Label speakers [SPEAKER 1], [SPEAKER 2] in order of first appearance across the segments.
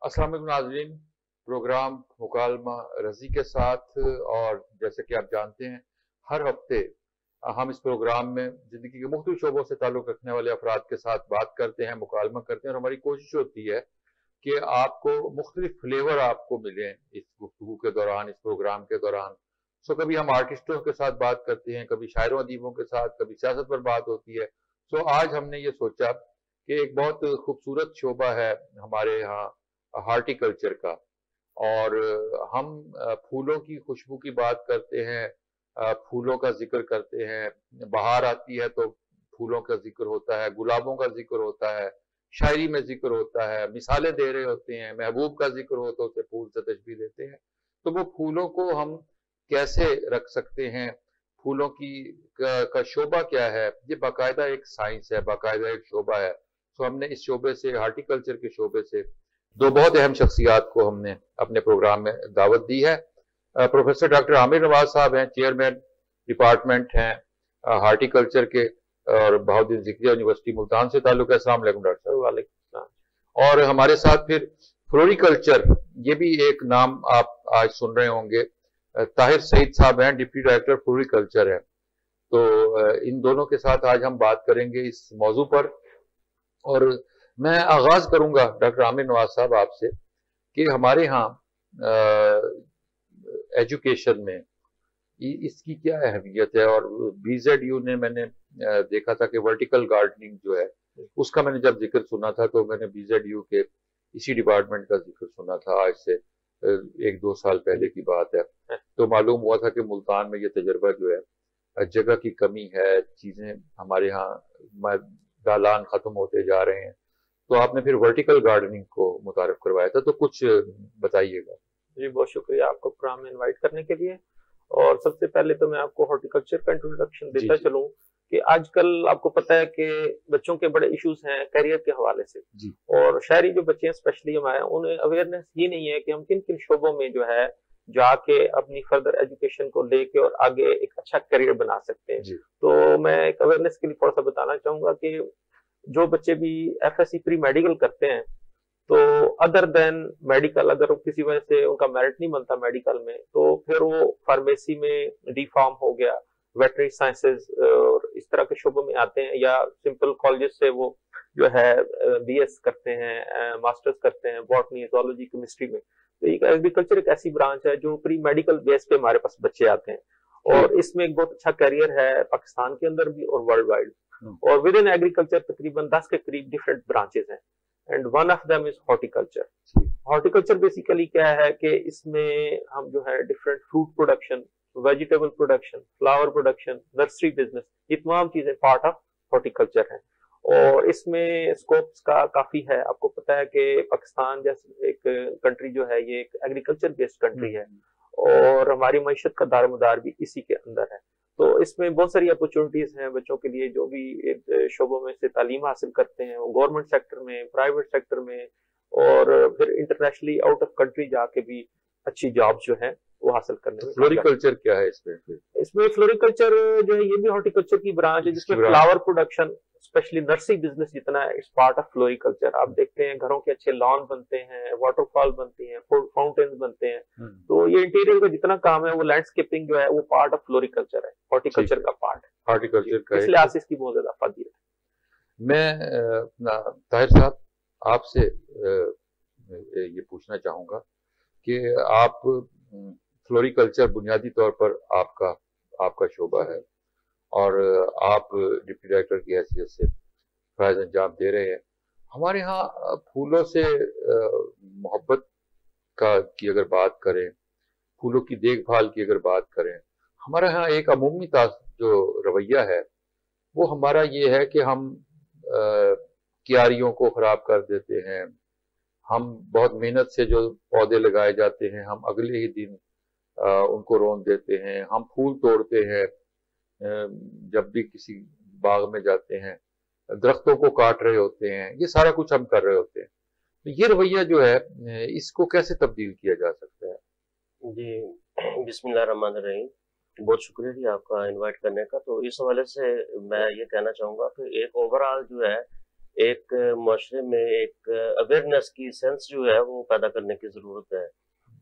[SPEAKER 1] अस्सलाम वालेकुम नाज़रीन। प्रोग्राम मुकालमा रज़ी के साथ, और जैसे कि आप जानते हैं हर हफ्ते हम इस प्रोग्राम में ज़िंदगी के मुख्तलिफ शोबों से ताल्लुक़ रखने वाले अफराद के साथ बात करते हैं, मुकालमा करते हैं, और हमारी कोशिश होती है कि आपको मुख्तलिफ फ्लेवर आपको मिलें इस गुफ्तगू के दौरान, इस प्रोग्राम के दौरान। सो कभी हम आर्टिस्टों के साथ बात करते हैं, कभी शायरों अदीबों के साथ, कभी सियासत पर बात होती है। सो आज हमने ये सोचा कि एक बहुत खूबसूरत शोबा है हमारे यहाँ हार्टिकल्चर का, और हम फूलों की खुशबू की बात करते हैं, फूलों का जिक्र करते हैं। बहार आती है तो फूलों का जिक्र होता है, गुलाबों का जिक्र होता है, शायरी में जिक्र होता है, मिसालें दे रहे होते हैं, महबूब का जिक्र हो तो उसे फूल से तशबीह देते हैं। तो वो फूलों को हम कैसे रख सकते हैं, फूलों की का शोबा क्या है, ये बाकायदा एक साइंस है, बाकायदा एक शोबा है। तो हमने इस शोबे से, हार्टिकल्चर के शोबे से, दो बहुत अहम शख्सियात को हमने अपने प्रोग्राम में दावत दी है। प्रोफेसर डॉक्टर आमिर नवाज साहब हैं, चेयरमैन डिपार्टमेंट हैं हार्टिकल्चर के, और बहाउद्दीन ज़िक्रिया यूनिवर्सिटी मुल्तान से ताल्लुक है। अस्सलाम वालेकुम डॉक्टर साहब।
[SPEAKER 2] वालेकुम सलाम।
[SPEAKER 1] और हमारे साथ फिर फ्लोरिकल्चर, ये भी एक नाम आप आज सुन रहे होंगे, ताहिर सईद साहब हैं, डिप्टी डायरेक्टर फ्लोरिकल्चर है। तो इन दोनों के साथ आज हम बात करेंगे इस मौजू पर। और मैं आगाज करूंगा डॉक्टर आमिर नवाज साहब आपसे कि हमारे यहाँ एजुकेशन में इसकी क्या अहमियत है। और BZU ने मैंने देखा था कि वर्टिकल गार्डनिंग जो है उसका मैंने जब जिक्र सुना था तो मैंने BZU के इसी डिपार्टमेंट का जिक्र सुना था, आज से 1-2 साल पहले की बात है। तो मालूम हुआ था कि मुल्तान में ये तजर्बा जो है, जगह की कमी है, चीजें हमारे यहाँ दालान खत्म होते जा रहे हैं, तो आपने फिर वर्टिकल गार्डनिंग को मुतारिफ करवाया था। तो कुछ बताइएगा।
[SPEAKER 2] जी, बहुत शुक्रिया आपको प्रोग्राम में इनवाइट करने के लिए। और सबसे पहले तो मैं आपको हॉर्टिकल्चर का इंट्रोडक्शन
[SPEAKER 1] जी
[SPEAKER 2] देता
[SPEAKER 1] जी
[SPEAKER 2] चलूं कि आजकल आपको पता है कि बच्चों के बड़े इश्यूज हैं करियर के हवाले से।
[SPEAKER 1] जी
[SPEAKER 2] और शहरी जो बच्चे हैं स्पेशली हमारे, उन्हें अवेयरनेस ये नहीं है कि हम किन किन शोबों में जो है जाके अपनी फर्दर एजुकेशन को लेके और आगे एक अच्छा करियर बना सकते हैं।
[SPEAKER 1] जी
[SPEAKER 2] तो मैं एक अवेयरनेस के लिए थोड़ा सा बताना चाहूंगा कि जो बच्चे भी FSC प्री मेडिकल करते हैं, तो अदर देन मेडिकल, अगर किसी वजह से उनका मेरिट नहीं बनता मेडिकल में, तो फिर वो फार्मेसी में डी फार्म हो गया, वेटनरी साइंसेज और इस तरह के शोबों में आते हैं, या सिंपल कॉलेजेस से वो जो है BS करते हैं, मास्टर्स करते हैं बॉटनी, जोलॉजी, केमिस्ट्री में। तो एक एग्रीकल्चर एक ऐसी ब्रांच है जो प्री मेडिकल बेस पे हमारे पास बच्चे आते हैं, और इसमें एक बहुत अच्छा करियर है पाकिस्तान के अंदर भी और वर्ल्ड वाइड। और विद इन एग्रीकल्चर तकरीबन 10 के करीब डिफरेंट ब्रांचेस हैं, and one of them is horticulture. Horticulture basically क्या है कि इसमें हम जो है different fruit production, vegetable production, flower production, nursery business, ये तमाम चीजें पार्ट ऑफ हॉर्टिकल्चर है। और इसमें स्कोप्स का काफी है। आपको पता है कि पाकिस्तान जैसे एक कंट्री जो है, ये एक एग्रीकल्चर बेस्ड कंट्री है, और हमारी मईशत का दारोमदार भी इसी के अंदर है। तो इसमें बहुत सारी अपॉर्चुनिटीज हैं बच्चों के लिए, जो भी शोबों में से तालीम हासिल करते हैं, वो गवर्नमेंट सेक्टर में, प्राइवेट सेक्टर में, और फिर इंटरनेशनली आउट ऑफ कंट्री जाके भी अच्छी जॉब जो है वो हासिल करने में।
[SPEAKER 1] फ्लोरिकल्चर क्या है इसमें?
[SPEAKER 2] इसमें फ्लोरिकल्चर जो है ये भी हॉर्टिकल्चर की ब्रांच है, जिसमें flower production, specially nursery business जितना है, इट्स पार्ट ऑफ फ्लोरिकल्चर। आप देखते हैं घरों के अच्छे लॉन बनते हैं, वाटरफॉल बनती हैं, फाउंटेन्स बनते हैं। तो ये इंटीरियर का जितना काम है, वो लैंडस्केपिंग जो है वो पार्ट ऑफ फ्लोरिकल्चर है, हॉर्टिकल्चर का पार्ट है।
[SPEAKER 1] हार्टिकल्चर का
[SPEAKER 2] इसलिए आज इसकी बहुत ज्यादा फायदा है।
[SPEAKER 1] मैं ताहिर साहब आपसे ये पूछना चाहूंगा कि आप फ्लोरिकल्चर बुनियादी तौर पर आपका शोबा है, और आप डिप्टी डायरेक्टर की हैसियत से फर्ज अंजाम दे रहे हैं। हमारे यहाँ फूलों से मोहब्बत की अगर बात करें, फूलों की देखभाल की अगर बात करें, हमारे यहाँ एक अमूमी जो रवैया है वो हमारा ये है कि हम क्यारियों को खराब कर देते हैं। हम बहुत मेहनत से जो पौधे लगाए जाते हैं, हम अगले ही दिन उनको रोन देते हैं। हम फूल तोड़ते हैं, जब भी किसी बाग में जाते हैं दरख्तों को काट रहे होते हैं, ये सारा कुछ हम कर रहे होते हैं। तो ये रवैया जो है, इसको कैसे तब्दील किया जा सकता है?
[SPEAKER 3] जी, बिस्मिल्लाहिर्रहमानिर्रहीम। बहुत शुक्रिया जी आपका इनवाइट करने का। तो इस हवाले से मैं ये कहना चाहूँगा कि एक ओवरऑल जो है एक माशरे में एक अवेयरनेस की सेंस जो है वो पैदा करने की जरूरत है।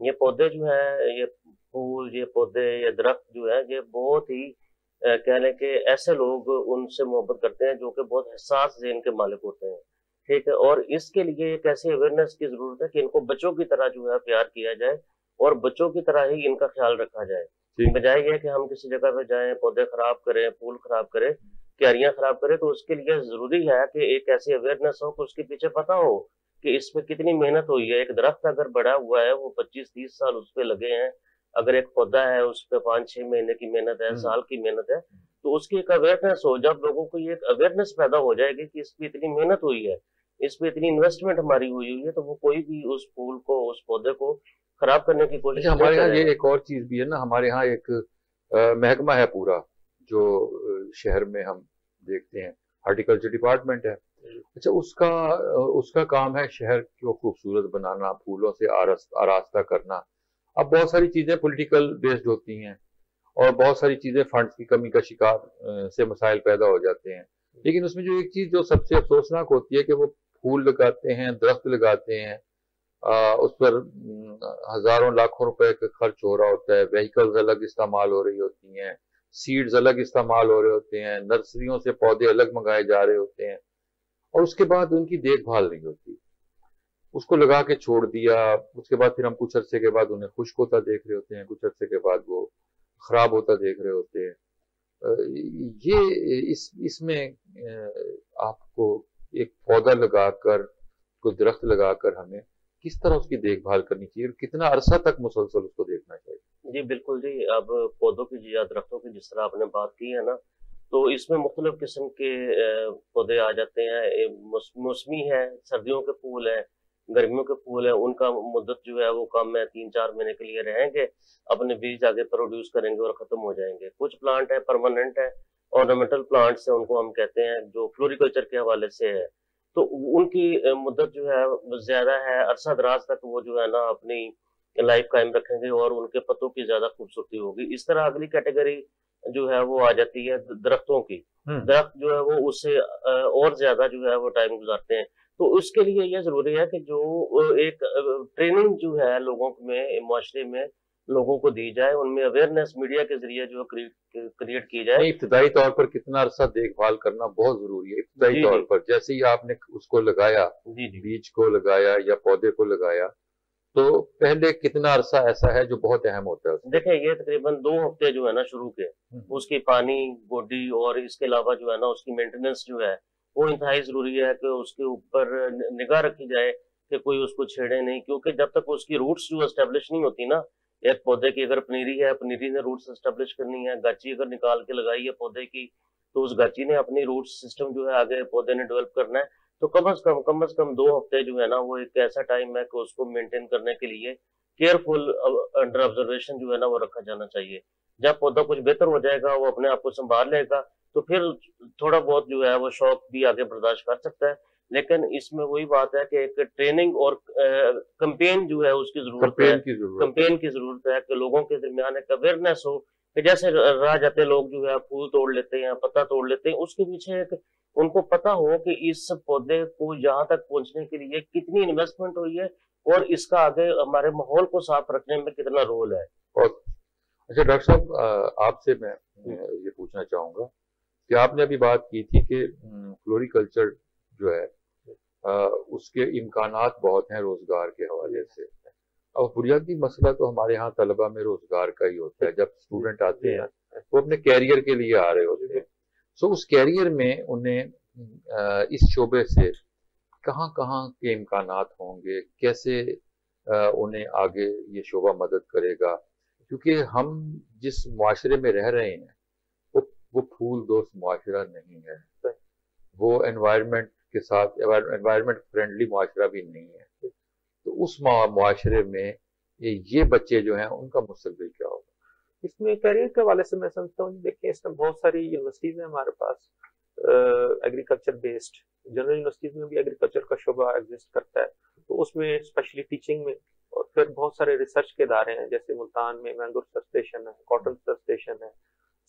[SPEAKER 3] ये पौधे जो है, ये फूल, ये पौधे, ये दरख्त जो है, ये बहुत ही कह लें कि ऐसे लोग उनसे मोहब्बत करते हैं जो कि बहुत हसास ज़हन के मालिक होते हैं, ठीक है। और इसके लिए एक ऐसी अवेयरनेस की जरूरत है कि इनको बच्चों की तरह जो है प्यार किया जाए और बच्चों की तरह ही इनका ख्याल रखा जाए। बजाय ये कि हम किसी जगह पे जाएं, पौधे खराब करें, फूल खराब करें, क्यारियां खराब करें, तो उसके लिए जरूरी है कि एक ऐसी अवेयरनेस हो कि उसके पीछे पता हो कि इसमें कितनी मेहनत हुई है। एक दरख्त अगर बड़ा हुआ है, वो 25-30 साल उस पर लगे हैं। अगर एक पौधा है, उस पर 5-6 महीने की मेहनत है, साल की मेहनत है, तो उसकी एक अवेयरनेस हो। जब लोगों को ये एक अवेयरनेस पैदा हो जाएगी कि इस पे इतनी मेहनत हुई है, इस पे इतनी इन्वेस्टमेंट हमारी हुई है, तो वो कोई भी उस फूल को, उस पौधे को खराब करने की कोशिश
[SPEAKER 1] अच्छा, हमारे
[SPEAKER 3] नहीं
[SPEAKER 1] यहाँ ये
[SPEAKER 3] करेगा।
[SPEAKER 1] एक और चीज भी है ना, हमारे यहाँ एक महकमा है पूरा, जो शहर में हम देखते हैं, हॉर्टिकल्चर डिपार्टमेंट है। अच्छा, उसका काम है शहर को खूबसूरत बनाना, फूलों से आरास्ता करना। अब बहुत सारी चीजें पॉलिटिकल बेस्ड होती हैं और बहुत सारी चीजें फंड्स की कमी का शिकार से मसाइल पैदा हो जाते हैं। लेकिन उसमें जो एक चीज जो सबसे अफसोसनाक होती है कि वो फूल लगाते हैं, दरख्त लगाते हैं, उस पर हजारों लाखों रुपए का खर्च हो रहा होता है, व्हीकल्स अलग इस्तेमाल हो रही होती हैं, सीड्स अलग इस्तेमाल हो रहे होते हैं, नर्सरियों से पौधे अलग मंगाए जा रहे होते हैं, और उसके बाद उनकी देखभाल नहीं होती। उसको लगा के छोड़ दिया, उसके बाद फिर हम कुछ अरसे के बाद उन्हें खुश्क होता देख रहे होते हैं, कुछ अरसे के बाद वो खराब होता देख रहे होते हैं। ये इसमें आपको एक पौधा लगाकर, कोई दरख्त लगाकर हमें किस तरह उसकी देखभाल करनी चाहिए और कितना अरसा तक मुसलसल उसको देखना चाहिए?
[SPEAKER 3] जी बिल्कुल जी। अब पौधों की या दरख्तों की जिस तरह आपने बात की है ना, तो इसमें मुख्तलिफ किस्म के पौधे आ जाते हैं। मौसमी है, सर्दियों के फूल हैं, गर्मियों के फूल हैं, उनका मुद्दत जो है वो कम है, 3-4 महीने के लिए रहेंगे, अपने बीज आगे प्रोड्यूस करेंगे और खत्म हो जाएंगे। कुछ प्लांट है परमानेंट है, ऑर्नामेंटल प्लांट्स है, उनको हम कहते हैं, जो फ्लोरिकल्चर के हवाले से है, तो उनकी मुद्दत जो है वो ज्यादा है, अरसा दराज तक वो जो है ना अपनी लाइफ कायम रखेंगे और उनके पत्तों की ज्यादा खूबसूरती होगी। इस तरह अगली कैटेगरी जो है वो आ जाती है दरख्तों की। दरख्त जो है वो उससे और ज्यादा जो है वो टाइम गुजारते हैं। तो उसके लिए ये जरूरी है कि जो एक ट्रेनिंग जो है लोगों में, माशरे में लोगों को दी जाए, उनमें अवेयरनेस मीडिया के जरिए जो क्रिएट की जाए।
[SPEAKER 1] इब्तदाई तौर पर कितना अरसा देखभाल करना बहुत जरूरी है। इब्तदाई
[SPEAKER 3] जी
[SPEAKER 1] तौर
[SPEAKER 3] जी
[SPEAKER 1] पर जैसे ही आपने उसको लगाया,
[SPEAKER 3] जी जी
[SPEAKER 1] बीज को लगाया या पौधे को लगाया, तो पहले कितना अरसा ऐसा है जो बहुत अहम होता है उसमें?
[SPEAKER 3] देखें, ये तकरीबन 2 हफ्ते जो है ना शुरू के, उसकी पानी, गोडी और इसके अलावा जो है ना उसकी मेंटेनेंस जो है वो इंतहाई जरूरी है कि उसके ऊपर निगाह रखी जाए कि कोई उसको छेड़े नहीं, क्योंकि जब तक उसकी रूट्स जो एस्टेब्लिश नहीं होती ना, एक पौधे की अगर पनीरी है, पनीरी ने रूट्स एस्टेब्लिश करनी है, गाची अगर निकाल के लगाई है पौधे की, तो उस गाची ने अपनी रूट सिस्टम जो है आगे पौधे ने डेवलप करना है। तो कम से कम 2 हफ्ते जो है ना वो एक ऐसा टाइम है कि उसको मेंटेन करने के लिए केयरफुल अंडर ऑब्जर्वेशन जो है ना वो रखा जाना चाहिए। जब पौधा कुछ बेहतर हो जाएगा, वो अपने आप को संभाल लेगा, तो फिर थोड़ा बहुत जो है वो शौक भी आगे बर्दाश्त कर सकता है। लेकिन इसमें वही बात है कि एक ट्रेनिंग और कंपेन जो है उसकी जरूरत है। कंपेन की जरूरत है कि लोगों के दरमियान एक अवेयरनेस हो कि जैसे राह जाते लोग जो है फूल तोड़ लेते हैं, पत्ता तोड़ लेते हैं, उसके पीछे एक उनको पता हो कि इस पौधे को यहाँ तक पहुंचने के लिए कितनी इन्वेस्टमेंट हुई है और इसका आगे हमारे माहौल को साफ रखने में कितना रोल है।
[SPEAKER 1] और अच्छा डॉक्टर साहब, आपसे मैं ये पूछना चाहूंगा कि आपने अभी बात की थी कि फ्लोरिकल्चर जो है उसके इम्कानात बहुत हैं रोजगार के हवाले से। अब बुनियादी मसला तो हमारे यहाँ तलबा में रोजगार का ही होता है। जब स्टूडेंट आते हैं वो अपने कैरियर के लिए आ रहे होते हैं, सो उस कैरियर में उन्हें इस शोबे से कहाँ कहाँ के इम्कानात होंगे, कैसे उन्हें आगे ये शोबा मदद करेगा? क्योंकि हम जिस मुआशरे में रह रहे हैं वो फूल दोस्त मुआशरा नहीं है, वो एनवायरनमेंट के साथ एनवायरनमेंट फ्रेंडली मुआशरा भी नहीं है। तो उस मुआशरे में ये बच्चे जो हैं उनका मुस्तकबिल क्या होगा?
[SPEAKER 2] इसमें करियर के हवाले से मैं समझता हूँ, देखिए इसमें बहुत सारी यूनिवर्सिटीज हैं हमारे पास एग्रीकल्चर बेस्ड। जनरल यूनिवर्सिटीज में भी एग्रीकल्चर का शोबा एग्जिस्ट करता है, तो उसमें स्पेशली टीचिंग में, और फिर बहुत सारे रिसर्च के इदारे हैं, जैसे मुल्तान में मैंगो रिसर्च स्टेशन है, कॉटन रिसर्च स्टेशन है,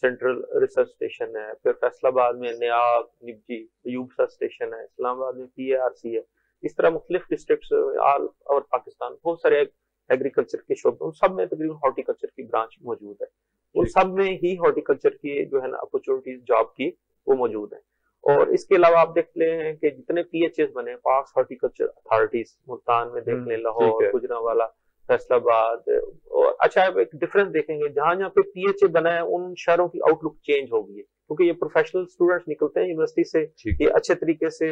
[SPEAKER 2] सेंट्रल रिसर्च स्टेशन है, फिर फैसलाबाद में नियाब, निब्जी, अयूब स्टेशन है, इस्लामाबाद में PARC है। इस तरह मुख्तलिफ डिस्ट्रिक्ट्स ऑल ओवर पाकिस्तान बहुत सारे एग्रीकल्चर के शोबे, उन सब में तकरीबन हॉर्टिकल्चर की ब्रांच मौजूद है। उन सब में ही हॉर्टिकल्चर की जो है ना अपॉर्चुनिटीज जॉब की वो मौजूद है। और इसके अलावा आप देख ले हैं कि जितने PHAs बने, पार्क्स हॉर्टिकल्चर अथॉरिटीज, मुल्तान में देख लें, लाहौर, गुजरांवाला, फैसलाबाद, और अच्छा एक डिफरेंस देखेंगे, जहां जहां पे PHA बना है उन शहरों की आउटलुक चेंज हो गई है, क्योंकि ये प्रोफेशनल स्टूडेंट्स निकलते हैं यूनिवर्सिटी से, ये अच्छे तरीके से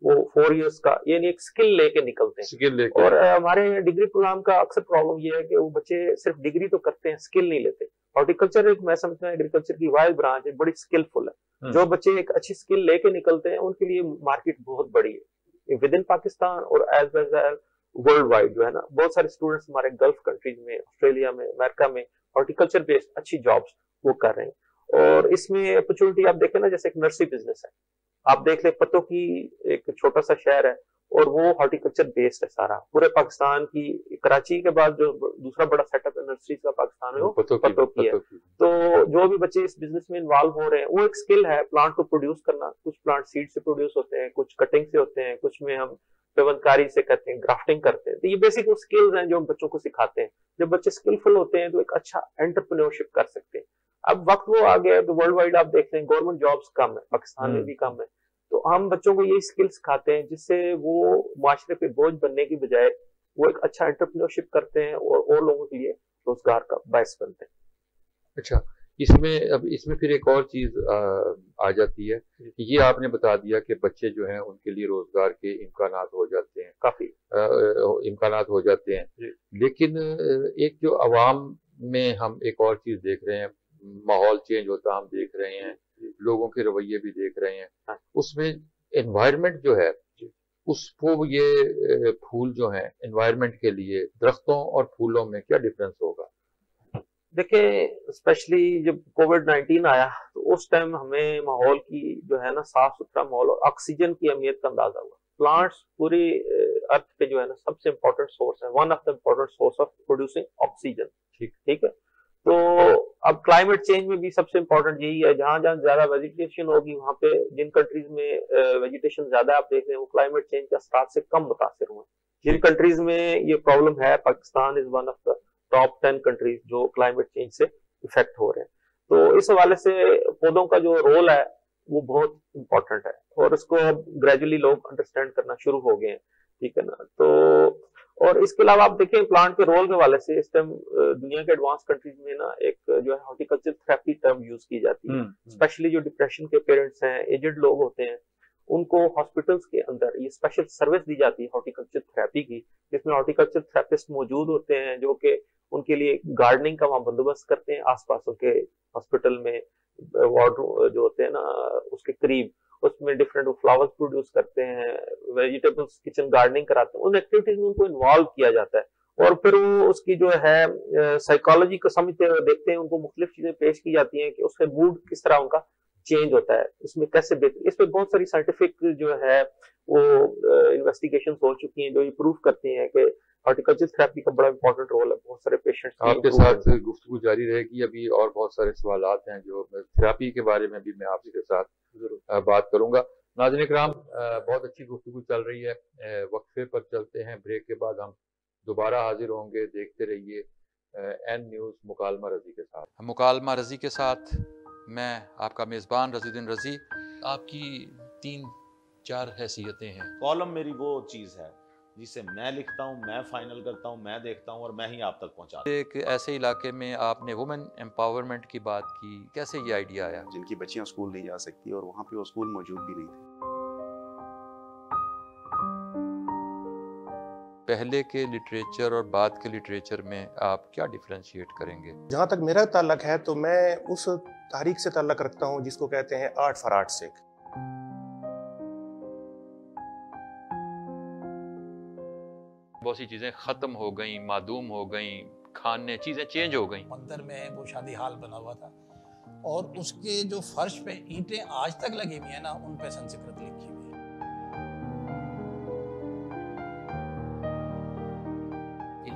[SPEAKER 2] वो 4 इयर्स का यानी एक स्किल लेके निकलते हैं,
[SPEAKER 1] स्किल लेके।
[SPEAKER 2] और हमारे डिग्री प्रोग्राम का अक्सर प्रॉब्लम ये है कि वो बच्चे सिर्फ डिग्री तो करते हैं, स्किल नहीं लेते। हॉर्टिकल्चर एक मैं समझता हूँ एग्रीकल्चर की वाइड ब्रांच है, बड़ी स्किलफुल है। जो बच्चे एक अच्छी स्किल लेके निकलते हैं उनके लिए मार्केट बहुत बड़ी है विद इन पाकिस्तान और as well as world wide. जो है ना बहुत सारे स्टूडेंट्स हमारे गल्फ कंट्रीज में, ऑस्ट्रेलिया में, अमेरिका में हॉर्टिकल्चर बेस्ड अच्छी जॉब्स वो कर रहे हैं। और इसमें अपॉर्चुनिटी आप देखें ना, जैसे एक नर्सरी बिजनेस है, आप देख ले पत्तों की एक छोटा सा शहर है और वो हॉर्टिकल्चर बेस्ड है सारा, पूरे पाकिस्तान की। कराची के बाद जो दूसरा बड़ा सेटअप है नर्सरी का पाकिस्तान में वो पत्तों की है। तो जो भी बच्चे इस बिजनेस में इन्वॉल्व हो रहे हैं वो एक स्किल है प्लांट को प्रोड्यूस करना। कुछ प्लांट सीड से प्रोड्यूस होते हैं, कुछ कटिंग से होते हैं, कुछ में हम पेवनकारी से करते हैं, ग्राफ्टिंग करते हैं। तो ये बेसिक स्किल्स हैं जो हम बच्चों को सिखाते हैं। जब बच्चे स्किलफुल होते हैं तो एक अच्छा एंटरप्रेन्योरशिप कर सकते हैं। अब वक्त वो आ गया है तो वर्ल्ड वाइड आप देख रहे हैं गवर्नमेंट जॉब्स कम है, पाकिस्तान में भी कम है। तो हम बच्चों को यही स्किल सिखाते हैं जिससे वो माशरे पे बोझ बनने की बजाय वो एक अच्छा एंटरप्रेन्योरशिप करते हैं और लोगों के लिए रोजगार का बायस बनते हैं।
[SPEAKER 1] अच्छा, इसमें फिर एक और चीज आ जाती है, ये आपने बता दिया कि बच्चे जो हैं उनके लिए रोजगार के इम्कानात हो जाते हैं, काफी इम्कानात हो जाते हैं। लेकिन एक जो अवाम में हम एक और चीज देख रहे हैं, माहौल चेंज होता हम देख रहे हैं, लोगों के रवैये भी देख रहे हैं, उसमें एनवायरनमेंट जो है उसको, ये फूल जो हैं एनवायरनमेंट के लिए दरख्तों और फूलों में क्या डिफरेंस होगा?
[SPEAKER 2] देखें, स्पेशली जब कोविड-19 आया तो उस टाइम हमें माहौल की जो है ना साफ सुथरा माहौल और ऑक्सीजन की अहमियत का अंदाजा हुआ। प्लांट्स पूरी अर्थ पे जो है ना सबसे इम्पोर्टेंट सोर्स है, one of the important source of producing oxygen. ठीक है, तो अब क्लाइमेट चेंज में भी सबसे इम्पोर्टेंट यही है, जहां जहां ज्यादा वेजिटेशन होगी वहां पे, जिन कंट्रीज में वेजिटेशन ज्यादा आप देख रहे हैं वो क्लाइमेट चेंज के असरात से कम मुतासिर हुए। जिन कंट्रीज में ये प्रॉब्लम है, Pakistan is one of the top 10 countries जो क्लाइमेट चेंज से इफेक्ट हो रहे हैं। तो इस हवाले से पौधों का जो रोल है वो बहुत इंपॉर्टेंट है और इसको अब ग्रेजुअली लोग अंडरस्टैंड करना शुरू हो गए हैं। ठीक है ना, तो और इसके अलावा आप देखें प्लांट के रोल के हवाले से इस टाइम दुनिया के एडवांस कंट्रीज में ना एक जो है हॉर्टिकल्चर थेरेपी टर्म यूज की जाती है। स्पेशली जो डिप्रेशन के पेरेंट्स हैं, एजेड लोग होते हैं, उनको हॉस्पिटल्स के अंदर ये स्पेशल सर्विस दी जाती है हॉर्टिकल्चर थेरेपी की, जिसमें हॉर्टिकल्चर थेरेपिस्ट मौजूद होते हैं जो कि उनके लिए गार्डनिंग का वहां बंदोबस्त करते हैं आसपास के हॉस्पिटल में, वार्ड जो होते हैं ना उसके करीब, उसमें डिफरेंट फ्लावर्स प्रोड्यूस करते हैं, वेजिटेबल्स किचन गार्डनिंग कराते हैं। उन एक्टिविटीज में उनको इन्वॉल्व किया जाता है और फिर वो उसकी जो है साइकोलॉजी को समझते हुए देखते हैं, उनको मुख्तलिफ चीजें पेश की जाती हैं कि उसका मूड किस तरह उनका चेंज होता है, उसमें कैसे बेहतर। इस पे बहुत सारी साइंटिफिक जो है वो इन्वेस्टिगेशन हो चुकी हैं जो ये प्रूव करती हैं कि हॉर्टिकल्चर थेरेपी का बड़ा इंपॉर्टेंट रोल है बहुत सारे पेशेंट्स।
[SPEAKER 1] आपके साथ गुफ्तगू जारी रहेगी, अभी और बहुत सारे सवालात हैं जो थेरेपी के बारे में भी मैं आपके साथ बात करूंगा। नाज़रीन इकराम, बहुत अच्छी गुफ्तगू चल रही है, वक्फे पर चलते हैं, ब्रेक के बाद हम दोबारा हाजिर होंगे। देखते रहिए एन न्यूज़ मुकालमा रजी के साथ। मुकालमा रजी के साथ मैं आपका मेज़बान रजीउद्दीन रजी। आपकी 3-4 हैसियतें हैं।
[SPEAKER 4] कॉलम मेरी वो चीज़ है जिसे मैं लिखता हूँ, मैं फाइनल करता हूँ, मैं देखता हूँ और मैं ही आप तक पहुँचाता हूँ।
[SPEAKER 1] एक ऐसे इलाके में आपने वुमेन एम्पावरमेंट की बात की, कैसे ये आइडिया आया?
[SPEAKER 5] जिनकी बच्चियाँ स्कूल नहीं जा सकती और वहाँ पे वो स्कूल मौजूद भी नहीं थे।
[SPEAKER 1] पहले के लिटरेचर और बाद के लिटरेचर में आप क्या डिफरेंशिएट करेंगे?
[SPEAKER 6] जहाँ तक मेरा ताल्लुक है तो मैं उस तारीख से ताल्लुक रखता हूँ जिसको कहते हैं आर्ट फॉर आर्ट सेक।
[SPEAKER 1] बहुत सी चीजें खत्म हो गई, मादूम हो गई, खाने चीजें चेंज हो गई।
[SPEAKER 7] मंदिर में वो शादी हाल बना हुआ था और उसके जो फर्श पे ईंटें आज तक लगी हुई है ना, उन पे संस्कृत लिखी हुई है।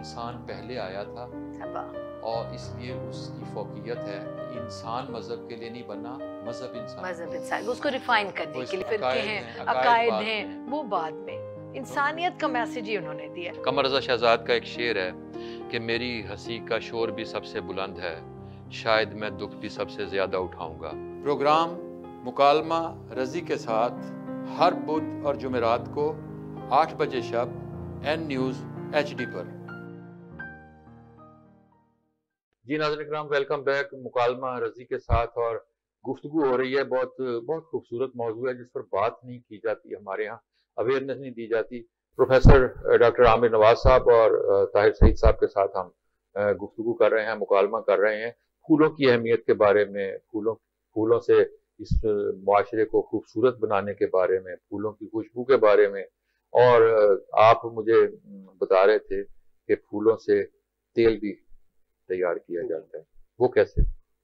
[SPEAKER 1] इंसान पहले आया था
[SPEAKER 8] वाह।
[SPEAKER 1] और इसलिए उसकी फौकियत है। इंसान मजहब के लिए नहीं बना, मजहब इंसान
[SPEAKER 8] उसको रिफाइन करने के लिए फिर हैं, अकायद हैं, वो बाद में। इंसानियत का मैसेज ही उन्होंने दिया।
[SPEAKER 1] कमर रज़ा शहजाद का एक शेर है कि मेरी हंसी का शोर भी सबसे बुलंद है, शायद मैं दुख भी सबसे ज्यादा उठाऊंगा। प्रोग्राम मुकालमा रज़ी के साथ हर बुध और जुमेरात को 8 बजे शब N News HD पर। जी नाज़रीन इकराम, वेलकम बैक। मुकालमा रज़ी के साथ और गुफ्तगू हो रही है। बहुत खूबसूरत मौजू है जिस पर बात नहीं की जाती, हमारे यहाँ अवेयरनेस नहीं दी जाती। प्रोफेसर डॉक्टर आमिर नवाज साहब और ताहिर सईद साहब के साथ हम गुफ्तगू कर रहे हैं, मुकालमा कर रहे हैं फूलों की अहमियत के बारे में, फूलों से इस माशरे को खूबसूरत बनाने के बारे में, फूलों की खुशबू के बारे में। और आप मुझे बता रहे थे कि फूलों से तेल भी तैयार किया जाता है, वो कैसे?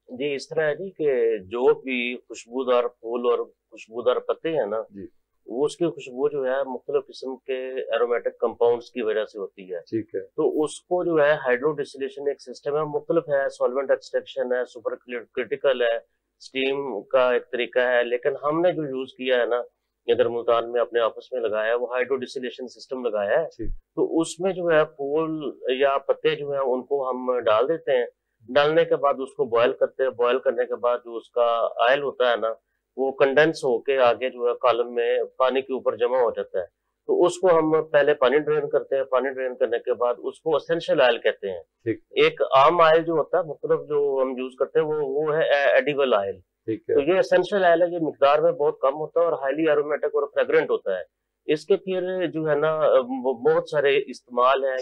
[SPEAKER 3] जी इस तरह है जी कि जो भी खुशबूदार फूल और खुशबूदार पत्ते हैं ना
[SPEAKER 1] जी,
[SPEAKER 3] वो उसकी खुशबू जो है मुख्तलिफ किस्म के एरोमेटिक कंपाउंड्स की वजह से होती है।
[SPEAKER 1] ठीक है।
[SPEAKER 3] तो उसको जो है हाइड्रो डिस्टिलेशन एक सिस्टम है, मुख्तलिफ है, सॉल्वेंट एक्सट्रैक्शन है, सुपर क्रिटिकल है, स्टीम का एक तरीका है। लेकिन हमने जो यूज किया है ना इधर मुल्तान में अपने ऑफिस में लगाया है, वो हाइड्रो डिस्टिलेशन सिस्टम लगाया है। तो उसमें जो है फूल या पत्ते जो है उनको हम डाल देते हैं, डालने के बाद उसको बॉयल करते हैं। बॉयल करने के बाद जो उसका ऑयल होता है ना वो कंडेंस होके आगे जो है कॉलम में पानी के ऊपर जमा हो जाता है। तो उसको हम पहले पानी ड्रेन करते हैं, पानी ड्रेन करने के बाद उसको एसेंशियल ऑयल कहते हैं। एक आम ऑयल जो होता है मतलब जो हम यूज करते हैं वो है एडिबल ऑयल। तो ये एसेंशियल ऑयल है, ये मिकदार में बहुत कम होता है और हाईली एरोमेटिक और फ्रेग्रेंट होता है। इसके फिर जो है ना बहुत सारे इस्तेमाल है।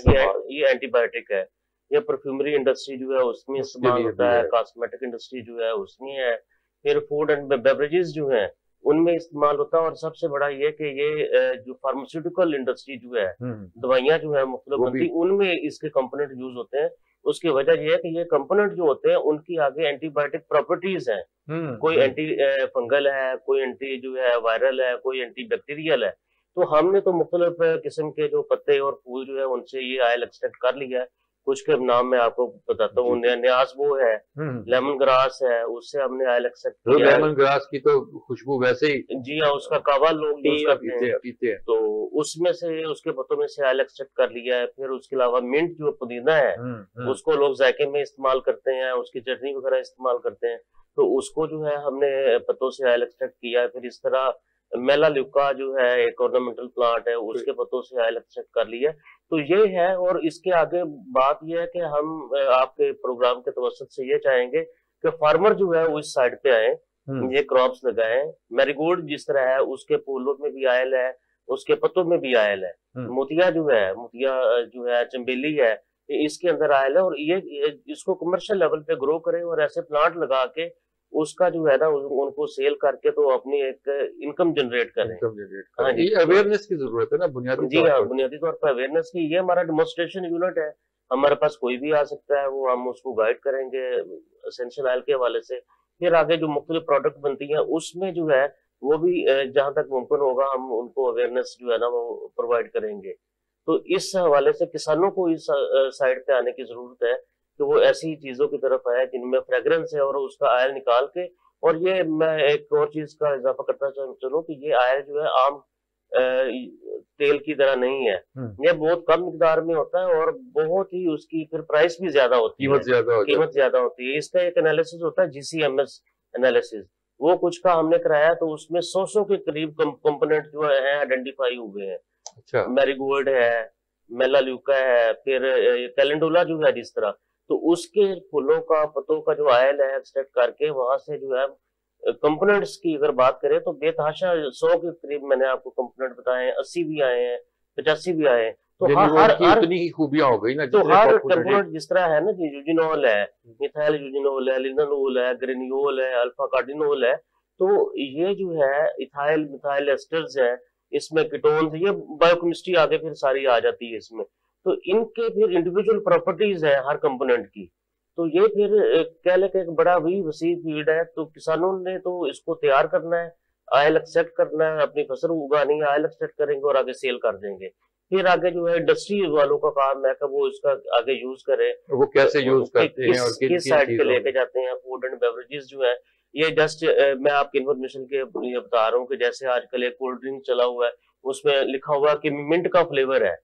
[SPEAKER 3] ये एंटीबायोटिक है, ये परफ्यूमरी इंडस्ट्री जो है उसमें इस्तेमाल होता है, कॉस्मेटिक इंडस्ट्री जो है उसमें है, फिर फूड एंड बेवरेजेस जो है उनमें इस्तेमाल होता है। और सबसे बड़ा ये कि ये जो फार्मास्यूटिकल इंडस्ट्री जो है, दवाइयां जो है मुख्तलिफ बनती, उनमें इसके कंपोनेंट यूज होते हैं। उसकी वजह यह है कि ये कंपोनेंट जो होते हैं उनकी आगे एंटीबायोटिक प्रॉपर्टीज हैं। कोई एंटी फंगल है, कोई एंटी जो है वायरल है, कोई एंटी बैक्टीरियल है। तो हमने तो मुख्तलिफ किस्म के जो पत्ते और फूल जो है उनसे ये ऑयल एक्सट्रैक्ट कर लिया है। कुछ के नाम मैं आपको बताता हूँ, न्याज वो है, लेमन ग्रास है, उससे हमने ऑयल एक्सट्रैक्ट किया।
[SPEAKER 1] लेमन ग्रास की तो खुशबू वैसे ही,
[SPEAKER 3] जी हाँ, उसका कावा लोग यूज करते हैं। तो उसमें से उसके पत्तों में से ऑयल एक्सट्रैक्ट कर लिया है। फिर उसके अलावा मिंट जो पुदीना है उसको लोग जायके में इस्तेमाल करते हैं, उसकी चटनी वगैरह इस्तेमाल करते हैं। तो उसको जो है हमने पत्तों से ऑयल एक्सट्रैक्ट किया है। फिर इस तरह मेलाल्यूका जो है एक ऑर्नामेंटल प्लांट है, उसके पत्तों से ऑयल एक्सट्रैक्ट कर लिया। तो ये है। और इसके आगे बात ये है कि हम आपके प्रोग्राम के तवसत से ये चाहेंगे कि फार्मर जो है वो इस साइड पे आए, ये क्रॉप्स लगाएं। मैरीगोल्ड जिस तरह है उसके फूलों में भी ऑयल है, उसके पत्तों में भी ऑयल है। मोतिया जो है चंबेली है, इसके अंदर ऑयल है। और ये इसको कमर्शियल लेवल पे ग्रो करें और ऐसे प्लांट लगा के उसका जो है ना उनको सेल करके तो अपनी एक इनकम जनरेट करें।
[SPEAKER 1] हाँ जी, अवेयरनेस की जरूरत है ना बुनियादी।
[SPEAKER 3] जी हाँ, बुनियादी तौर पर अवेयरनेस की। ये हमारा डेमोन्स्ट्रेशन यूनिट है, हमारे पास कोई भी आ सकता है, वो हम उसको गाइड करेंगे एसेंशियल ऑयल के हवाले से। फिर आगे जो मुख्तलिफ प्रोडक्ट बनती है उसमें जो है वो भी जहाँ तक मुमकिन होगा हम उनको अवेयरनेस जो है ना वो प्रोवाइड करेंगे। तो इस हवाले से किसानों को इस साइड पे आने की जरूरत है कि वो ऐसी चीजों की तरफ आए जिनमें फ्रेग्रेंस है और उसका ऑयल निकाल के। और ये मैं एक और चीज का इजाफा करता चलूं कि ये ऑयल जो है आम तेल की तरह नहीं है, ये बहुत कम मिकदार में होता है और बहुत ही उसकी फिर प्राइस भी ज्यादा होती है, कीमत ज्यादा होती है। इसका एक एनालिसिस होता है GCMS एनालिसिस, वो कुछ का हमने कराया तो उसमें 100 के करीब कंपोनेंट जो है आइडेंटिफाई हुए हैं। अच्छा। मैरीगोल्ड है, मेलाल्यूका है, फिर कैलेंडुला जो है जिस तरह, तो उसके फूलों का पत्तों का जो ऑयल है एक्सट्रैक्ट करके वहां से जो है कंपोनेंट्स की अगर बात करें तो बेतहाशा 100 के करीब मैंने आपको कंपोनेंट बताए हैं, 80 भी आए हैं, 85 भी आए हैं। तो हर
[SPEAKER 1] इतनी ही खूबियां हो गई ना।
[SPEAKER 3] तो हर कंपोनेंट जिस तरह है ना, यूजिनोल है, मिथाइल यूजिनोल है, लिनोल है, ग्रेनियोल है, अल्फा कार्डिनोल है, तो ये जो है इथाइल मिथाइल एस्टर्स है, इसमें कीटोन्स, ये बायोकेमिस्ट्री आगे फिर सारी आ जाती है इसमें। तो इनके फिर इंडिविजुअल प्रॉपर्टीज है हर कंपोनेंट की। तो ये फिर कह ले एक बड़ा भी वसी फील्ड है। तो किसानों ने तो इसको तैयार करना है, ऑयल एक्सट्रैक्ट करना है, अपनी फसल उगानी है, ऑयल एक्सट्रैक्ट करेंगे और आगे सेल कर देंगे। फिर आगे जो है इंडस्ट्री वालों का काम है कि वो इसका आगे यूज करें,
[SPEAKER 1] वो कैसे यूज करते हैं और
[SPEAKER 3] किस साइड पे लेके जाते हैं। फूड एंड बेवरेजेस जो है ये जस्ट मैं आपकी इन्फॉर्मेशन के ये बता रहा हूँ कि जैसे आजकल एक कोल्ड ड्रिंक चला हुआ है उसमें लिखा हुआ है कि मिंट का फ्लेवर है,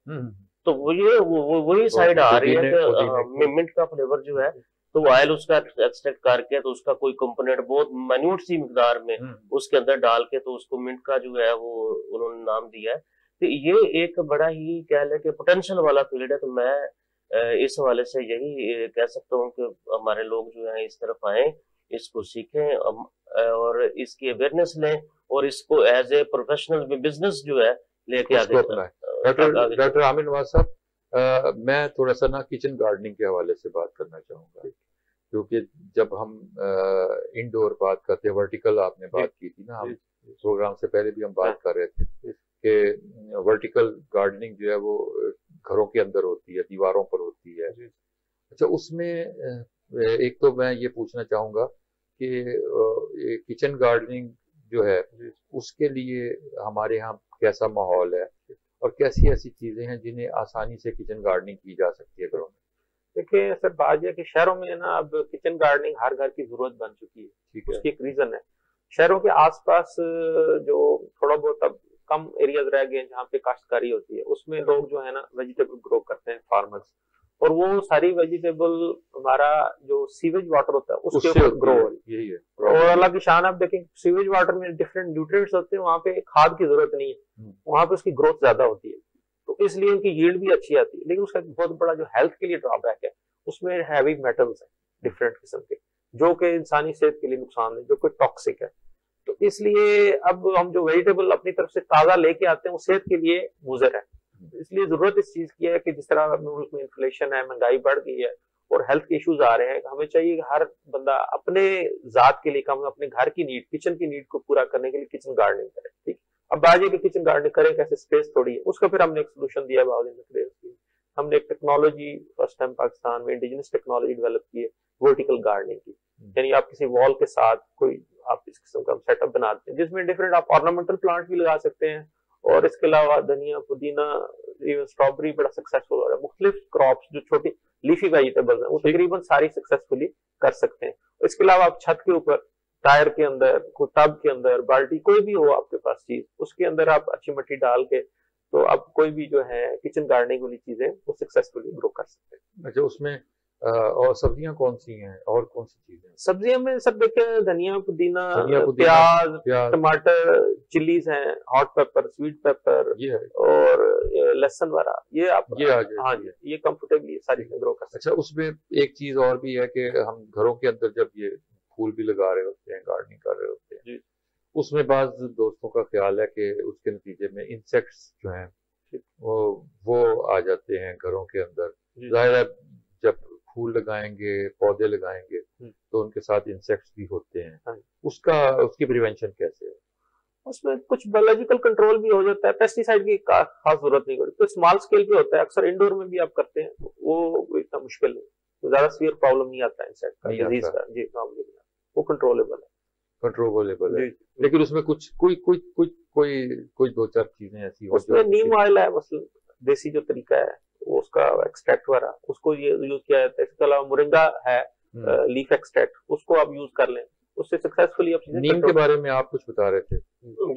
[SPEAKER 3] तो वो ये वही साइड आ रही है कि मिंट का फ्लेवर जो है तो ऑयल उसका एक्सट्रैक्ट करके तो उसका कोई कंपोनेंट बहुत माइन्यूट सी मिकदार में उसके अंदर डाल के तो उसको मिंट का जो है वो उन्होंने नाम दिया है। तो ये एक बड़ा ही कह लें कि पोटेंशियल वाला फील्ड है। तो मैं इस हवाले से यही कह सकता हूँ कि हमारे लोग जो है इस तरफ आए, इसको सीखें और इसकी अवेयरनेस लें और इसको एज ए प्रोफेशनल बिजनेस जो है लेके आगे।
[SPEAKER 1] डॉक्टर आमिर नवाज साहब, मैं थोड़ा सा ना किचन गार्डनिंग के हवाले से बात करना चाहूंगा, क्योंकि जब हम इंडोर बात करते हैं, वर्टिकल आपने बात की थी ना, हम प्रोग्राम से पहले भी हम बात कर रहे थे कि वर्टिकल गार्डनिंग जो है वो घरों के अंदर होती है, दीवारों पर होती है। अच्छा, उसमें एक तो मैं ये पूछना चाहूंगा कि किचन गार्डनिंग जो है उसके लिए हमारे यहाँ कैसा माहौल है और कैसी ऐसी चीजें हैं जिन्हें आसानी से किचन गार्डनिंग की जा सकती है घरों में?
[SPEAKER 2] देखिए सर, बात यह कि शहरों में ना अब किचन गार्डनिंग हर घर की जरूरत बन चुकी है। ठीक है, उसकी एक रीजन है, शहरों के आसपास जो थोड़ा बहुत अब कम एरियाज रह गए जहाँ पे काश्तकारी होती है, उसमें लोग जो है ना वेजिटेबल ग्रो करते हैं फार्मर्स, और वो सारी वेजिटेबल हमारा जो सीवेज वाटर होता है उसके ऊपर ग्रो हो रही है। और अल्लाह की शान, आप देखें सीवेज वाटर में डिफरेंट न्यूट्रिएंट्स होते हैं, वहाँ पे खाद की जरूरत नहीं है, वहाँ पे उसकी ग्रोथ ज्यादा होती है, तो इसलिए उनकी यील्ड भी अच्छी आती है। लेकिन उसका बहुत बड़ा जो हेल्थ के लिए ड्रॉबैक है, उसमें हैवी मेटल्स है डिफरेंट किस्म के, जो कि इंसानी सेहत के लिए नुकसान है, जो कि टॉक्सिक है। तो इसलिए अब हम जो वेजिटेबल अपनी तरफ से ताजा लेके आते हैं वो सेहत के लिए मुज़र है। इसलिए जरूरत इस चीज की है कि जिस तरह मुल्क में इन्फ्लेशन है, महंगाई बढ़ गई है और हेल्थ के इश्यूज आ रहे हैं, हमें चाहिए कि हर बंदा अपने जात के लिए कम, अपने घर की नीड, किचन की नीड को पूरा करने के लिए किचन गार्डनिंग करे। ठीक, अब बाजी के किचन गार्डनिंग करें कैसे, स्पेस थोड़ी है, उसका फिर हमने एक सोल्यूशन दिया है। हमने एक टेक्नोलॉजी फर्स्ट टाइम पाकिस्तान में इंडिजिनस टेक्नोलॉजी डेवलप की है वर्टिकल गार्डनिंग की, यानी आप किसी वॉल के साथ कोई आप इस किस्म का सेटअप बनाते हैं जिसमें डिफरेंट आप ऑर्नामेंटल प्लांट भी लगा सकते हैं, और इसके अलावा धनिया, पुदीना, इवन स्ट्रॉबेरी बड़ा सक्सेसफुल हो रहा है। मुख्तलिफ क्रॉप्स जो छोटी लीफी वेजिटेबल्स हैं वो तकरीबन सारी सक्सेसफुली कर सकते हैं। इसके अलावा आप छत के ऊपर, टायर के अंदर, टब के अंदर, बाल्टी, कोई भी हो आपके पास चीज, उसके अंदर आप अच्छी मिट्टी डाल के तो आप कोई भी जो है किचन गार्डनिंग वाली चीजें वो सक्सेसफुली ग्रो कर सकते हैं।
[SPEAKER 1] अच्छा, उसमें और सब्जियां कौन सी हैं और कौन सी चीजें?
[SPEAKER 2] सब्जियों में सब देखिए धनिया, पुदीना, प्याज, टमाटर, चिलीज हैं, हॉट पेपर, स्वीट पेपर और लहसुन वगैरह, ये आप हाँ जी, ये कंफर्टेबली सारी चीजें ग्रो कर सकते हैं।
[SPEAKER 1] अच्छा, उसमें एक चीज और भी है कि हम घरों के अंदर जब ये फूल भी लगा रहे होते हैं, गार्डनिंग कर रहे होते हैं, उसमें बाज दोस्तों का ख्याल है कि उसके नतीजे में इंसेक्ट्स जो हैं वो आ जाते हैं घरों के अंदर। जाहिर है जब फूल लगाएंगे, पौधे लगाएंगे तो उनके साथ इंसेक्ट्स भी होते हैं, उसकी प्रिवेंशन कैसे है?
[SPEAKER 2] उसमें कुछ बायोलॉजिकल कंट्रोल भी हो जाता है, पेस्टिसाइड की खास जरूरत नहीं पड़ती, तो स्मॉल स्केल पे होता है, अक्सर इंडोर में भी आप करते हैं, वो इतना मुश्किल नहीं, तो ज्यादा सीवियर प्रॉब्लम नहीं आता है इंसेक्ट का, डिजीज का, जी वो कंट्रोलेबल है।
[SPEAKER 1] लेकिन उसमें कुछ कोई दो चार चीजें ऐसी
[SPEAKER 2] उसमें नीम ऑयल है, मसलन देसी जो तरीका है वो उसका एक्सट्रैक्ट वाला, उसको ये यूज किया जाता है। इसके अलावा मुरिंगा है, लीफ एक्सट्रैक्ट, उसको आप यूज कर लें, उससे सक्सेसफुली आप चीजें।
[SPEAKER 1] नीम के बारे में आप कुछ बता रहे थे?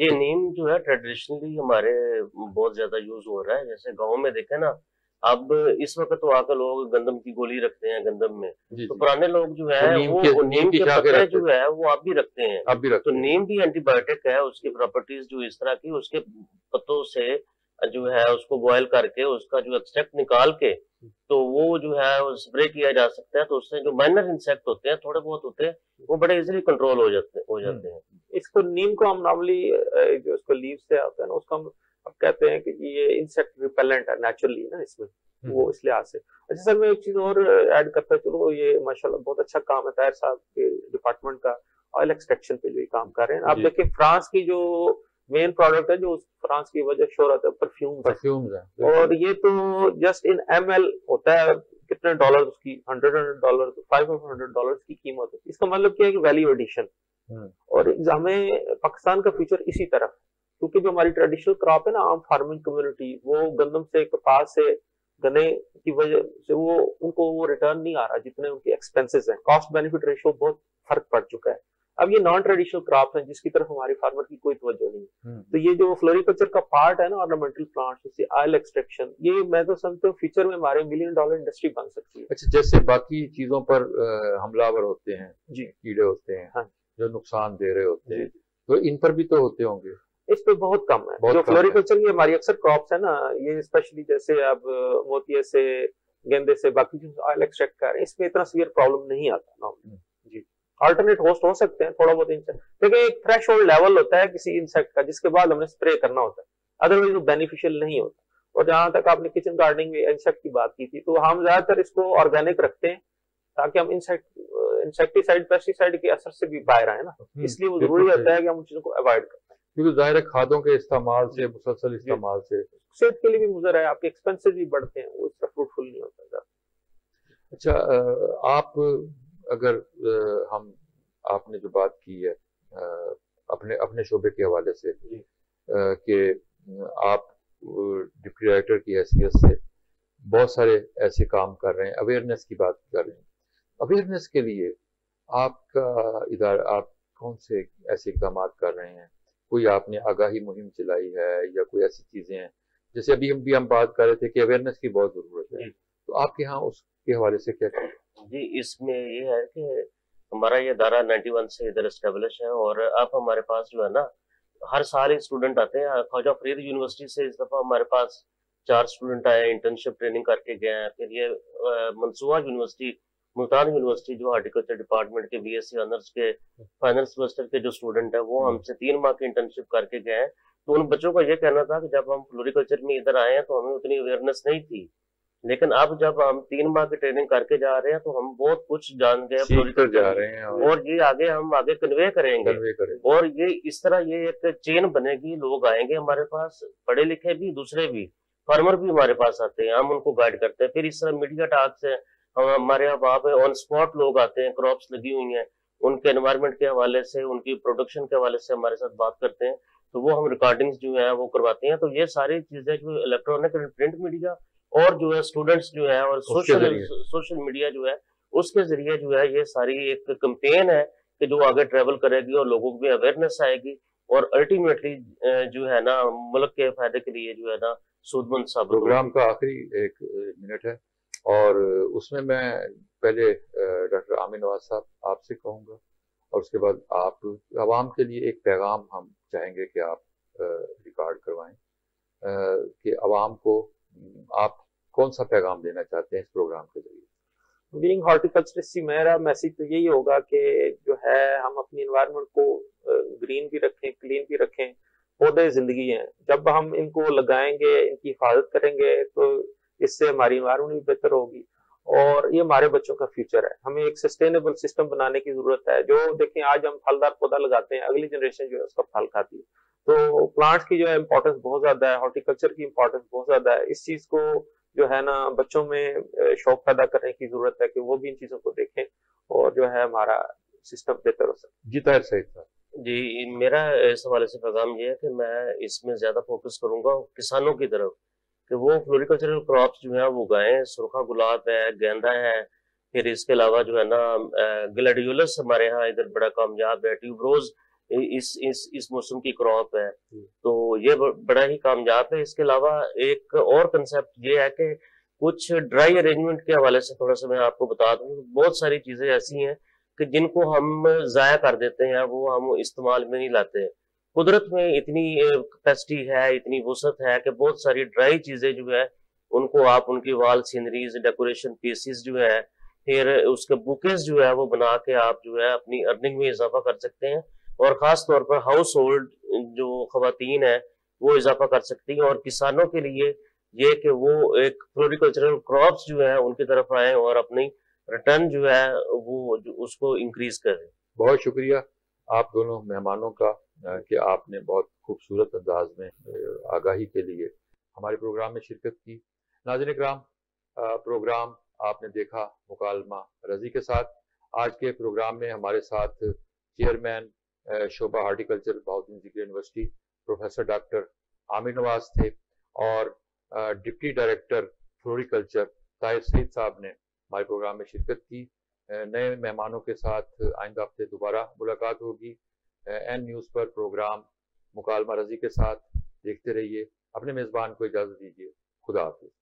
[SPEAKER 3] ये नीम जो है ट्रेडिशनली हमारे बहुत ज्यादा यूज हो रहा है। जैसे गाँव में देखे ना, अब इस वक्त तो आकर लोग गंदम की गोली रखते हैं गंदम में, तो पुराने लोग जो है वो नीम के पत्ते जो है वो आप भी रखते हैं। तो नीम भी एंटीबायोटिक है, उसकी प्रॉपर्टीज जो इस तरह की, उसके पत्तों से जो है उसको बॉयल करके उसका जो एक्सट्रैक्ट निकाल के तो वो जो है स्प्रे किया जा सकता है, तो उससे जो माइनर इंसेक्ट होते हैं, थोड़े बहुत होते हैं, वो बड़े इजीली कंट्रोल हो जाते हैं।
[SPEAKER 2] इसको नीम को हम नॉर्मली जो इसको लीव से आता है ना, उसको हम कहते हैं कि ये इंसेक्ट रिपेलेंट है नेचुरली ना, इसमें वो इस लिहाज से। अच्छा सर, मैं एक चीज और ऐड करता चलो, ये माशाल्लाह बहुत अच्छा काम है ताहिर साहब के डिपार्टमेंट का, ऑयल एक्सट्रैक्शन पे जो ये काम कर रहे हैं। आप देखिए फ्रांस की जो मेन प्रोडक्ट है, जो फ्रांस की वजह शोहरत है, परफ्यूम है, और ये तो जस्ट इन ml होता है, कितने डॉलर उसकी, $100 $500 की कीमत है। इसका मतलब क्या है कि वैल्यू एडिशन, और हमें पाकिस्तान का फ्यूचर इसी तरफ, क्योंकि जो हमारी ट्रेडिशनल क्रॉप है ना, आम फार्मिंग कम्युनिटी, वो गंदम से, कपास से, गन्ने की वजह से वो उनको वो रिटर्न नहीं आ रहा जितने उनके एक्सपेंसेस हैं। कॉस्ट बेनिफिट रेशियो बहुत फर्क पड़ चुका है। अब ये नॉन ट्रेडिशनल क्रॉप है जिसकी तरफ हमारी फार्मर की कोई तवज्जो नहीं है। तो ये जो फ्लोरिकल्चर का पार्ट है ना, ऑर्नामेंटल प्लांट्स, जैसे ऑयल एक्सट्रैक्शन, ये मैं तो समझता हूँ फ्यूचर में हमारे $1 बिलियन इंडस्ट्री बन सकती है।
[SPEAKER 1] अच्छा, जैसे बाकी चीजों पर हमलावर होते हैं
[SPEAKER 2] जी,
[SPEAKER 1] कीड़े होते हैं,
[SPEAKER 2] हाँ,
[SPEAKER 1] जो नुकसान दे रहे होते हैं, तो इन पर भी तो होते होंगे?
[SPEAKER 2] इस पे बहुत कम है। जो फ्लोरिकल्चर की हमारी अक्सर क्रॉप्स है ना, ये स्पेशली जैसे अब मोतिये से, गेंदे से, बाकी जो ऑयल एक्सट्रैक्ट कर रहे हैं, इसमें इतना सीवियर प्रॉब्लम नहीं आता नॉर्मली। जी, अल्टरनेट होस्ट हो सकते हैं थोड़ा बहुत इंसेक्ट, लेकिन एक थ्रेशोल्ड लेवल होता है किसी इंसेक्ट का जिसके बाद हमने स्प्रे करना होता है, अदरवाइज वो बेनिफिशियल नहीं होता। और जहां तक आपने किचन गार्डनिंग में इंसेक्ट की बात की थी, तो हम ज्यादातर इसको ऑर्गेनिक रखते हैं ताकि हम इंसेक्टिसाइड, पेस्टिसाइड के असर से भी बाहर आए ना, इसलिए वो जरूरी होता है कि हम उन चीजों को अवॉइड करें, क्योंकि
[SPEAKER 1] जाहिर है खादों के इस्तेमाल से, मुसलसल इस्तेमाल से
[SPEAKER 2] सेहत के लिए भी मुज़र है, आपके एक्सपेंसेस भी बढ़ते हैं, वो इस तरह फ्रूटफुल नहीं होता।
[SPEAKER 1] अच्छा, आप अगर हम आपने जो बात की है अपने अपने शोबे के हवाले से कि आप डिप्टी डायरेक्टर की हैसियत से बहुत सारे ऐसे काम कर रहे हैं, अवेयरनेस की बात कर रहे हैं, अवेयरनेस के लिए आपका इदारा, आप कौन से ऐसे इक़दाम कर रहे हैं? कोई आपने आगाही मुहिम चलाई है या कोई ऐसी चीजें हैं? जैसे अभी हम बात कर रहे थे कि अवेयरनेस की बहुत जरूरत है, तो आपके यहाँ उसके हवाले से क्या करें?
[SPEAKER 3] जी, इसमें ये है कि हमारा ये इदारा 91 से इधर एस्टेब्लिश है, और अब हमारे पास जो है ना, हर साल एक स्टूडेंट आते हैं। ख्वाजा फरीद यूनिवर्सिटी से इस दफा हमारे पास 4 स्टूडेंट आए, इंटर्नशिप ट्रेनिंग करके गए हैं। फिर ये मंसूरा यूनिवर्सिटी, मुल्तान यूनिवर्सिटी, जो हॉर्टिकल्चर डिपार्टमेंट के बीएससी ऑनर्स के फाइनल सेमेस्टर के जो स्टूडेंट है, वो हमसे 3 माह की इंटर्नशिप करके गए हैं। तो उन बच्चों का ये कहना था कि जब हम फ्लोरिकल्चर में इधर आए हैं तो हमें उतनी अवेयरनेस नहीं थी, लेकिन अब जब हम 3 माह की ट्रेनिंग करके जा रहे हैं तो हम बहुत कुछ जान गए,
[SPEAKER 1] फ्लोरिकल्चर जा रहे हैं,
[SPEAKER 3] और ये हम आगे कन्वे करेंगे, और ये इस तरह ये एक चेन बनेगी। लोग आएंगे हमारे पास, पढ़े लिखे भी, दूसरे भी, फार्मर भी हमारे पास आते हैं, हम उनको गाइड करते हैं। फिर इस तरह मीडिया टॉक से हमारे यहाँ वहाँ पे ऑन स्पॉट लोग आते हैं, क्रॉप्स लगी हुई हैं, उनके एनवायरनमेंट के हवाले से, उनकी प्रोडक्शन के हवाले से हमारे साथ बात करते हैं, तो वो हम रिकॉर्डिंग्स जो है वो करवाते हैं। तो ये सारी चीजें जो इलेक्ट्रॉनिक एंड प्रिंट मीडिया और जो है स्टूडेंट्स जो है और सोशल मीडिया जो है, उसके जरिए जो है ये सारी एक कैंपेन है कि जो आगे ट्रेवल करेगी और लोगों में अवेयरनेस आएगी, और अल्टीमेटली जो है ना मुल्क के फायदे के लिए जो है ना सूदमंद साबित।
[SPEAKER 1] प्रोग्राम का आखिरी 1 मिनट है और उसमें मैं पहले डॉक्टर आमिर नवाज साहब आपसे कहूँगा, और उसके बाद आप आवाम के लिए एक पैगाम हम चाहेंगे कि आप रिकॉर्ड करवाएं, कि आवाम को आप कौन सा पैगाम देना चाहते हैं इस प्रोग्राम के जरिए?
[SPEAKER 2] बीइंग हॉर्टिकल्चरिस्ट, मेरा मैसेज तो यही होगा कि जो है हम अपनी एनवायरनमेंट को ग्रीन भी रखें, क्लीन भी रखें। पौधे जिंदगी हैं, जब हम इनको लगाएंगे, इनकी हिफाजत करेंगे, तो इससे हमारी एनवायरनमेंट भी बेहतर होगी और ये हमारे बच्चों का फ्यूचर है। हमें एक सस्टेनेबल सिस्टम बनाने की जरूरत है। जो देखें, आज हम फलदार पौधा लगाते हैं, अगली जनरेशन जो है उसका फल खाती है। तो प्लांट्स की जो है इम्पोर्टेंस बहुत ज्यादा है, हॉर्टिकल्चर की इम्पोर्टेंस बहुत ज्यादा है। इस चीज को जो है ना बच्चों में शौक पैदा करने की जरूरत है कि वो भी इन चीजों को देखें और जो है हमारा सिस्टम बेहतर हो सके।
[SPEAKER 1] जी ताहिर सईद साहब।
[SPEAKER 3] जी, मेरा इस हवाले से पैगाम ये है कि मैं इसमें ज्यादा फोकस करूंगा किसानों की तरफ, कि वो फ्लोरिकल्चरल क्रॉप्स जो है वो उगाएं। सुरखा गुलाब है, गेंदा है, फिर इसके अलावा जो है ना ग्लैडियोलस हमारे यहाँ इधर बड़ा कामयाब है, ट्यूबरोज इस मौसम की क्रॉप है, तो ये बड़ा ही कामयाब है। इसके अलावा एक और कंसेप्ट ये है कि कुछ ड्राई अरेंजमेंट के हवाले से थोड़ा सा मैं आपको बता दूं। बहुत सारी चीजें ऐसी हैं कि जिनको हम जाया कर देते हैं, वो हम इस्तेमाल में नहीं लाते। कुदरत में इतनी कैपेसिटी है, इतनी वसअत है कि बहुत सारी ड्राई चीजें जो है उनको आप उनकी वॉल सीनरीज, डेकोरेशन पीसेस जो है, फिर उसके बुकेज जो है वो बना के आप जो है अपनी अर्निंग में इजाफा कर सकते हैं, और खास तौर पर हाउस होल्ड जो खवातीन है वो इजाफा कर सकती हैं। और किसानों के लिए ये कि वो एक फ्लोरिकल्चरल क्रॉप्स जो है उनकी तरफ आए और अपनी रिटर्न जो है वो उसको इंक्रीज करें।
[SPEAKER 1] बहुत शुक्रिया आप दोनों मेहमानों का कि आपने बहुत खूबसूरत अंदाज में आगाही के लिए हमारे प्रोग्राम में शिरकत की। नाज़रीन इकराम, प्रोग्राम आपने देखा मुकालमा रजी के साथ। आज के प्रोग्राम में हमारे साथ चेयरमैन शोबा horticulture Bahauddin Zakariya university professor doctor Amir Nawaz थे और deputy director floriculture Tahir Saeed साहब ने हमारे प्रोग्राम में शिरकत की। नए मेहमानों के साथ आइंदा हफ्ते दोबारा मुलाकात होगी। एन न्यूज़ पर प्रोग्राम मुकालमा रजी के साथ देखते रहिए। अपने मेज़बान को इजाज़त दीजिए। खुदा हाफिज़।